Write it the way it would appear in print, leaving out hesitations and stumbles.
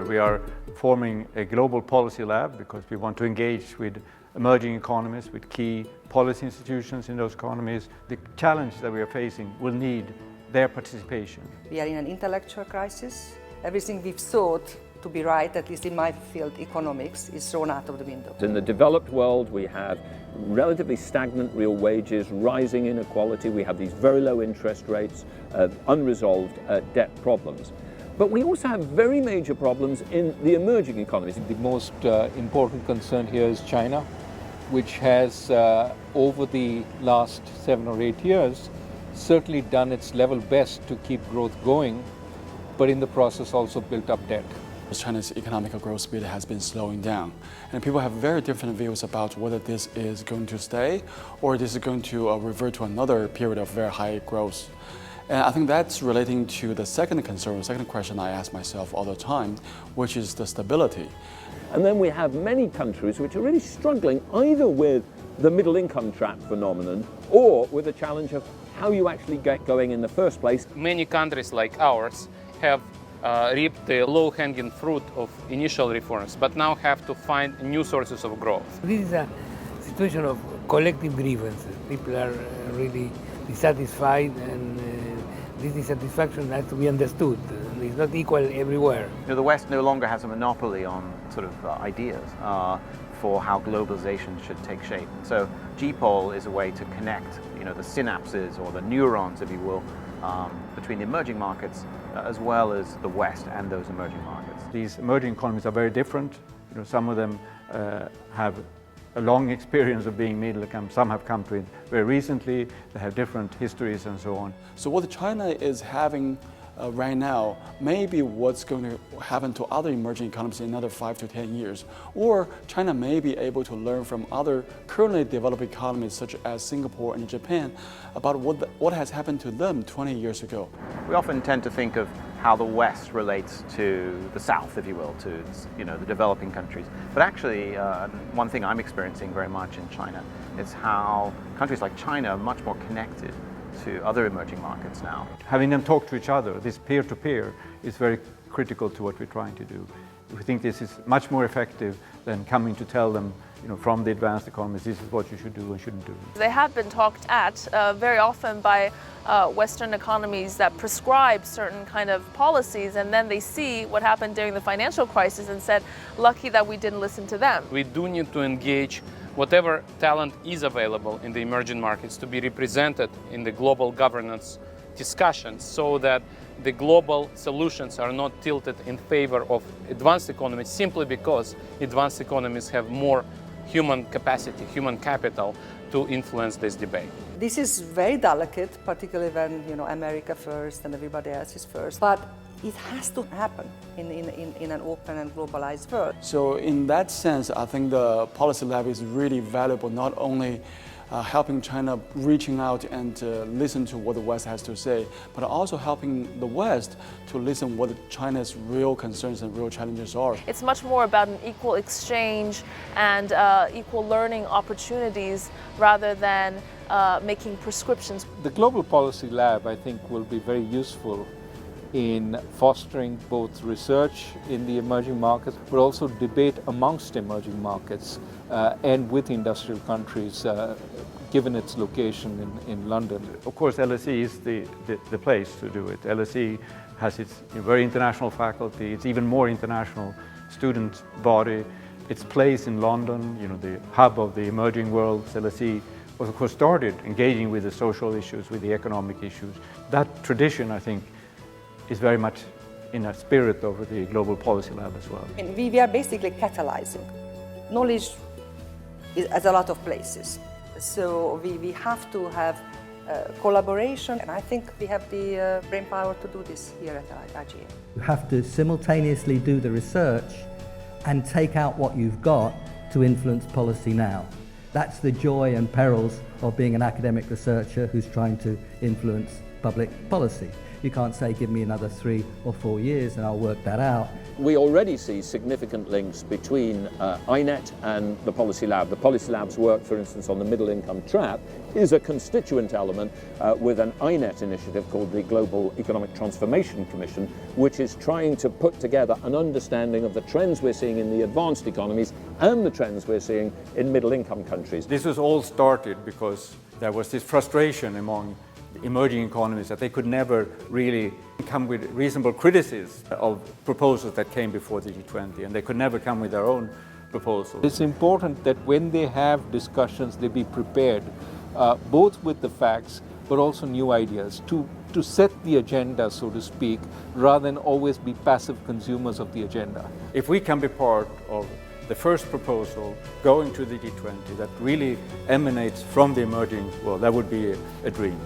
We are forming a global policy lab because we want to engage with emerging economies, with key policy institutions in those economies. The challenge that we are facing will need their participation. We are in an intellectual crisis. Everything we've thought to be right, at least in my field, economics, is thrown out of the window. In the developed world, we have relatively stagnant real wages, rising inequality, we have these very low interest rates, unresolved debt problems. But we also have very major problems in the emerging economies. The most important concern here is China, which has, over the last 7 or 8 years, certainly done its level best to keep growth going, but in the process also built up debt. China's economic growth speed has been slowing down, and people have very different views about whether this is going to stay or this is going to revert to another period of very high growth. And I think that's relating to the second concern, the second question I ask myself all the time, which is the stability. And then we have many countries which are really struggling either with the middle income trap phenomenon or with the challenge of how you actually get going in the first place. Many countries like ours have reaped the low-hanging fruit of initial reforms, but now have to find new sources of growth. This is a situation of collective grievances. People are really dissatisfied, and this dissatisfaction has to be understood. It's not equal everywhere. The West no longer has a monopoly on sort of ideas for how globalization should take shape. So G-POL is a way to connect, the synapses or the neurons, if you will, between the emerging markets as well as the West and those emerging markets. These emerging economies are very different. Some of them have a long experience of being middle income. Some have come to it very recently. They have different histories and so on. So what China is having right now may be what's going to happen to other emerging economies in another 5 to 10 years. Or China may be able to learn from other currently developed economies such as Singapore and Japan about what has happened to them 20 years ago. We often tend to think of how the West relates to the South, if you will, to the developing countries. But actually, one thing I'm experiencing very much in China is how countries like China are much more connected to other emerging markets now. Having them talk to each other, this peer-to-peer, is very critical to what we're trying to do. We think this is much more effective than coming to tell them, from the advanced economies, this is what you should do and shouldn't do. They have been talked at very often by Western economies that prescribe certain kind of policies, and then they see what happened during the financial crisis and said, lucky that we didn't listen to them. We do need to engage whatever talent is available in the emerging markets to be represented in the global governance discussions so that the global solutions are not tilted in favor of advanced economies simply because advanced economies have more human capacity, human capital to influence this debate. This is very delicate, particularly when America first and everybody else is first. But it has to happen in an open and globalized world. So in that sense, I think the policy lab is really valuable, not only helping China reaching out and listen to what the West has to say, but also helping the West to listen what China's real concerns and real challenges are. It's much more about an equal exchange and equal learning opportunities rather than making prescriptions. The Global Policy Lab, I think, will be very useful in fostering both research in the emerging markets, but also debate amongst emerging markets and with industrial countries, given its location in London. Of course, LSE is the place to do it. LSE has its very international faculty, it's even more international student body. Its place in London, the hub of the emerging world. LSE was, of course, started engaging with the social issues, with the economic issues. That tradition, I think, is very much in a spirit of the Global Policy Lab as well. And we are basically catalyzing. Knowledge is at a lot of places. So we have to have collaboration, and I think we have the brain power to do this here at IGA. You have to simultaneously do the research and take out what you've got to influence policy now. That's the joy and perils of being an academic researcher who's trying to influence public policy. You can't say, give me another 3 or 4 years and I'll work that out. We already see significant links between INET and the Policy Lab. The Policy Lab's work, for instance, on the middle income trap is a constituent element with an INET initiative called the Global Economic Transformation Commission, which is trying to put together an understanding of the trends we're seeing in the advanced economies and the trends we're seeing in middle income countries. This was all started because there was this frustration among emerging economies that they could never really come with reasonable criticism of proposals that came before the G20, and they could never come with their own proposals. It's important that when they have discussions, they be prepared, both with the facts but also new ideas to set the agenda, so to speak, rather than always be passive consumers of the agenda. If we can be part of the first proposal going to the G20 that really emanates from the emerging world, that would be a dream.